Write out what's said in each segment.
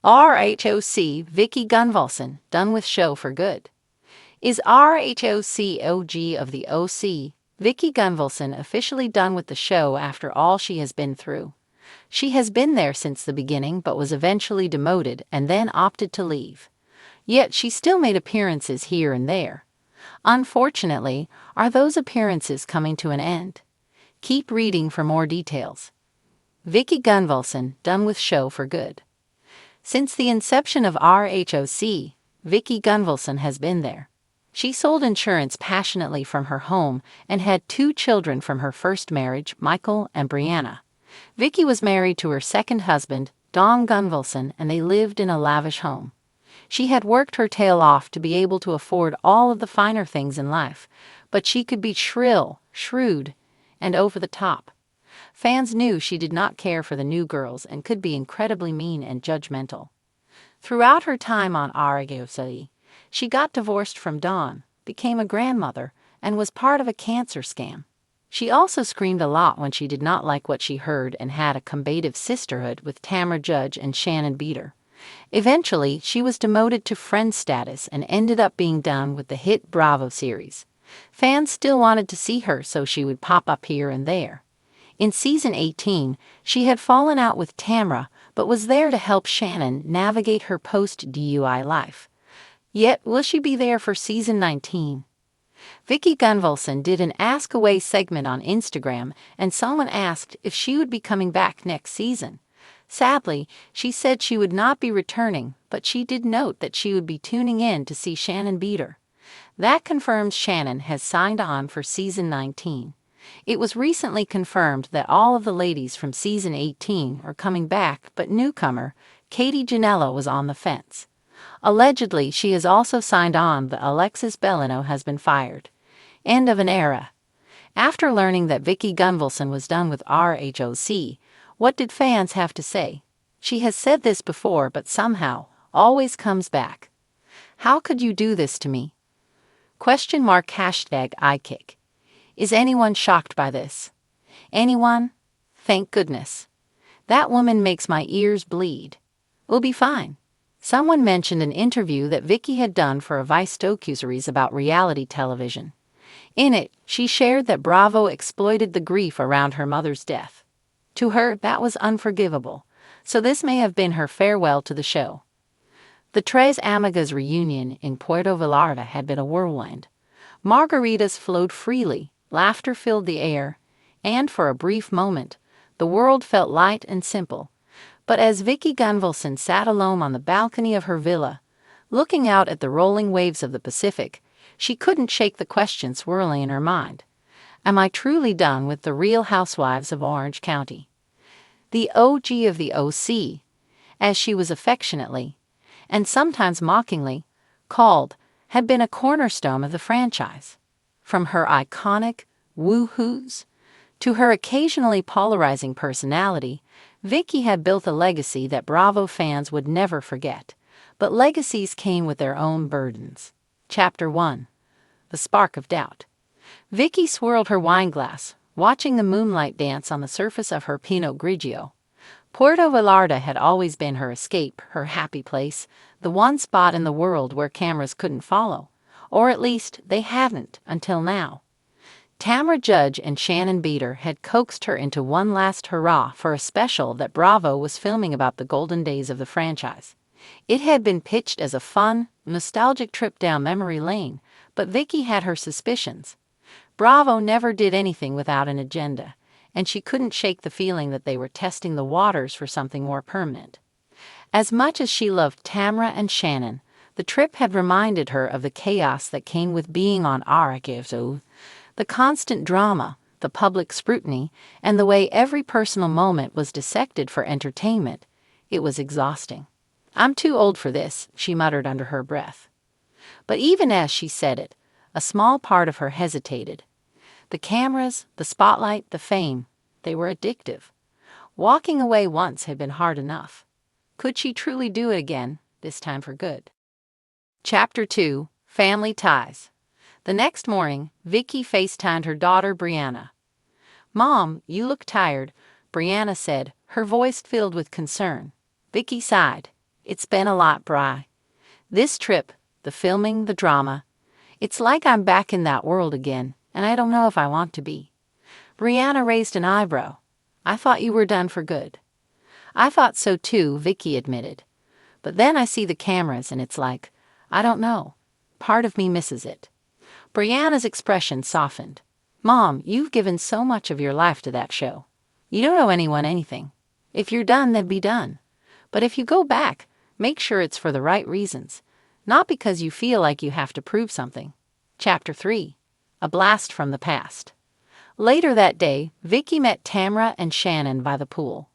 RHOC Vicki Gunvalson done with show for good. Is RHOC OG of the OC, Vicki Gunvalson, officially done with the show after all she has been through? She has been there since the beginning but was eventually demoted and then opted to leave. Yet she still made appearances here and there. Unfortunately, are those appearances coming to an end? Keep reading for more details. Vicki Gunvalson done with show for good. Since the inception of RHOC, Vicki Gunvalson has been there. She sold insurance passionately from her home and had 2 children from her first marriage, Michael and Brianna. Vicki was married to her second husband, Don Gunvalson, and they lived in a lavish home. She had worked her tail off to be able to afford all of the finer things in life, but she could be shrill, shrewd, and over the top. Fans knew she did not care for the new girls and could be incredibly mean and judgmental. Throughout her time on RHOC, she got divorced from Dawn, became a grandmother, and was part of a cancer scam. She also screamed a lot when she did not like what she heard and had a combative sisterhood with Tamra Judge and Shannon Beater. Eventually, she was demoted to friend status and ended up being done with the hit Bravo series. Fans still wanted to see her, so she would pop up here and there. In season 18, she had fallen out with Tamra, but was there to help Shannon navigate her post-DUI life. Yet, will she be there for season 19? Vicki Gunvalson did an Ask Away segment on Instagram, and someone asked if she would be coming back next season. Sadly, she said she would not be returning, but she did note that she would be tuning in to see Shannon Beater. That confirms Shannon has signed on for season 19. It was recently confirmed that all of the ladies from season 18 are coming back, but newcomer Katie Janela was on the fence. Allegedly, she has also signed on, but Alexis Bellino has been fired. End of an era. After learning that Vicki Gunvalson was done with RHOC, what did fans have to say? She has said this before, but somehow always comes back. How could you do this to me? #ikick. Is anyone shocked by this? Anyone? Thank goodness. That woman makes my ears bleed. We'll be fine. Someone mentioned an interview that Vicki had done for a Vice docuseries about reality television. In it, she shared that Bravo exploited the grief around her mother's death. To her, that was unforgivable, so this may have been her farewell to the show. The Tres Amigas reunion in Puerto Vallarta had been a whirlwind. Margaritas flowed freely, laughter filled the air, and for a brief moment, the world felt light and simple. But as Vicki Gunvalson sat alone on the balcony of her villa, looking out at the rolling waves of the Pacific, she couldn't shake the question swirling in her mind. Am I truly done with the Real Housewives of Orange County? The OG of the OC, as she was affectionately, and sometimes mockingly, called, had been a cornerstone of the franchise. From her iconic woo-hoos to her occasionally polarizing personality, Vicki had built a legacy that Bravo fans would never forget. But legacies came with their own burdens. Chapter 1. The Spark of Doubt. Vicki swirled her wineglass, watching the moonlight dance on the surface of her Pinot Grigio. Puerto Vallarta had always been her escape, her happy place, the one spot in the world where cameras couldn't follow. Or at least, they hadn't, until now. Tamra Judge and Shannon Beater had coaxed her into one last hurrah for a special that Bravo was filming about the golden days of the franchise. It had been pitched as a fun, nostalgic trip down memory lane, but Vicki had her suspicions. Bravo never did anything without an agenda, and she couldn't shake the feeling that they were testing the waters for something more permanent. As much as she loved Tamra and Shannon, the trip had reminded her of the chaos that came with being on RHOC. The constant drama, the public scrutiny, and the way every personal moment was dissected for entertainment. It was exhausting. I'm too old for this, she muttered under her breath. But even as she said it, a small part of her hesitated. The cameras, the spotlight, the fame, they were addictive. Walking away once had been hard enough. Could she truly do it again, this time for good? Chapter 2. Family Ties. The next morning, Vicki FaceTimed her daughter Brianna. "Mom, you look tired," Brianna said, her voice filled with concern. Vicki sighed. It's been a lot, Bri. This trip, the filming, the drama. It's like I'm back in that world again, and I don't know if I want to be. Brianna raised an eyebrow. I thought you were done for good. I thought so too, Vicki admitted. But then I see the cameras and it's like, I don't know. Part of me misses it. Brianna's expression softened. Mom, you've given so much of your life to that show. You don't owe anyone anything. If you're done, then be done. But if you go back, make sure it's for the right reasons, not because you feel like you have to prove something. Chapter 3. A Blast from the Past. Later that day, Vicki met Tamra and Shannon by the pool.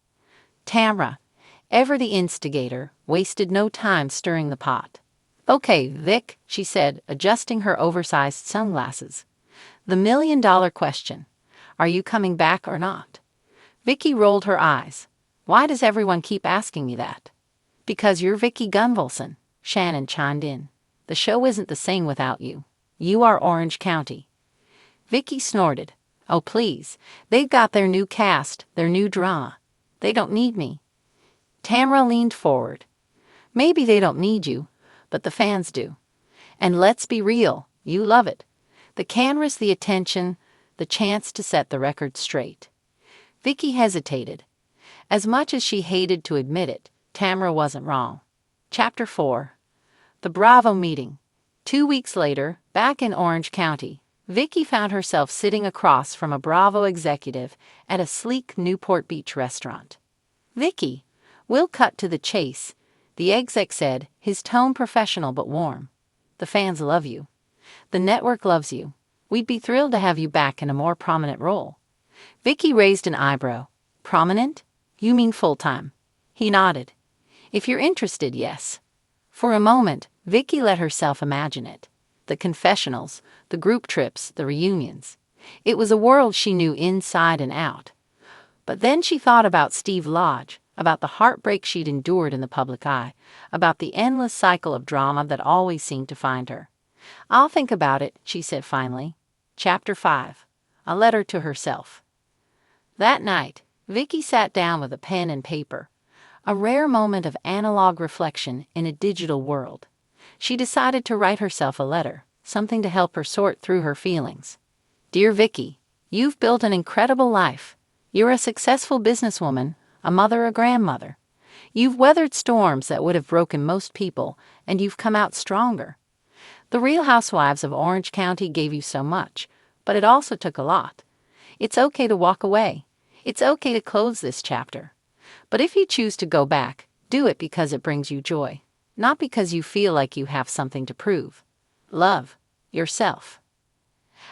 Tamra, ever the instigator, wasted no time stirring the pot. Okay, Vic, she said, adjusting her oversized sunglasses. The million-dollar question. Are you coming back or not? Vicki rolled her eyes. Why does everyone keep asking me that? Because you're Vicki Gunvalson, Shannon chimed in. The show isn't the same without you. You are Orange County. Vicki snorted. Oh, please. They've got their new cast, their new drama. They don't need me. Tamra leaned forward. Maybe they don't need you, but the fans do. And let's be real, you love it. The cameras, the attention, the chance to set the record straight. Vicki hesitated. As much as she hated to admit it, Tamra wasn't wrong. Chapter 4. The Bravo Meeting. 2 weeks later, back in Orange County, Vicki found herself sitting across from a Bravo executive at a sleek Newport Beach restaurant. Vicki, we'll cut to the chase, the exec said, his tone professional but warm. The fans love you. The network loves you. We'd be thrilled to have you back in a more prominent role. Vicki raised an eyebrow. Prominent? You mean full-time? He nodded. If you're interested, yes. For a moment, Vicki let herself imagine it. The confessionals, the group trips, the reunions. It was a world she knew inside and out. But then she thought about Steve Lodge, about the heartbreak she'd endured in the public eye, about the endless cycle of drama that always seemed to find her. I'll think about it, she said finally. Chapter 5. A Letter to Herself. That night, Vicki sat down with a pen and paper, a rare moment of analog reflection in a digital world. She decided to write herself a letter, something to help her sort through her feelings. Dear Vicki, you've built an incredible life. You're a successful businesswoman, a mother, a grandmother. You've weathered storms that would have broken most people, and you've come out stronger. The Real Housewives of Orange County gave you so much, but it also took a lot. It's okay to walk away. It's okay to close this chapter. But if you choose to go back, do it because it brings you joy, not because you feel like you have something to prove. Love, yourself.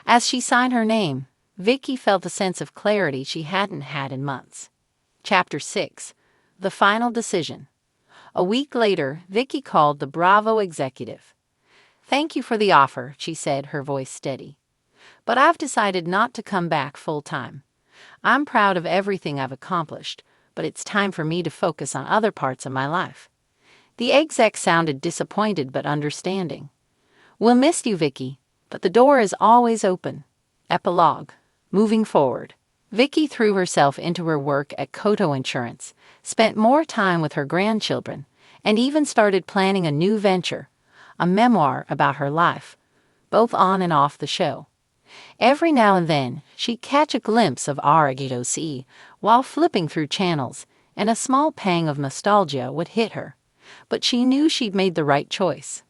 As she signed her name, Vicki felt a sense of clarity she hadn't had in months. Chapter 6. The Final Decision. A week later, Vicki called the Bravo executive. Thank you for the offer, she said, her voice steady. But I've decided not to come back full-time. I'm proud of everything I've accomplished, but it's time for me to focus on other parts of my life. The exec sounded disappointed but understanding. We'll miss you, Vicki, but the door is always open. Epilogue. Moving forward. Vicki threw herself into her work at Koto Insurance, spent more time with her grandchildren, and even started planning a new venture, a memoir about her life, both on and off the show. Every now and then, she'd catch a glimpse of OMG while flipping through channels, and a small pang of nostalgia would hit her. But she knew she'd made the right choice.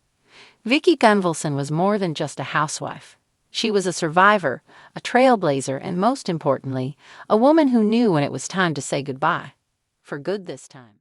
Vicki Gunvalson was more than just a housewife. She was a survivor, a trailblazer, and most importantly, a woman who knew when it was time to say goodbye. For good this time.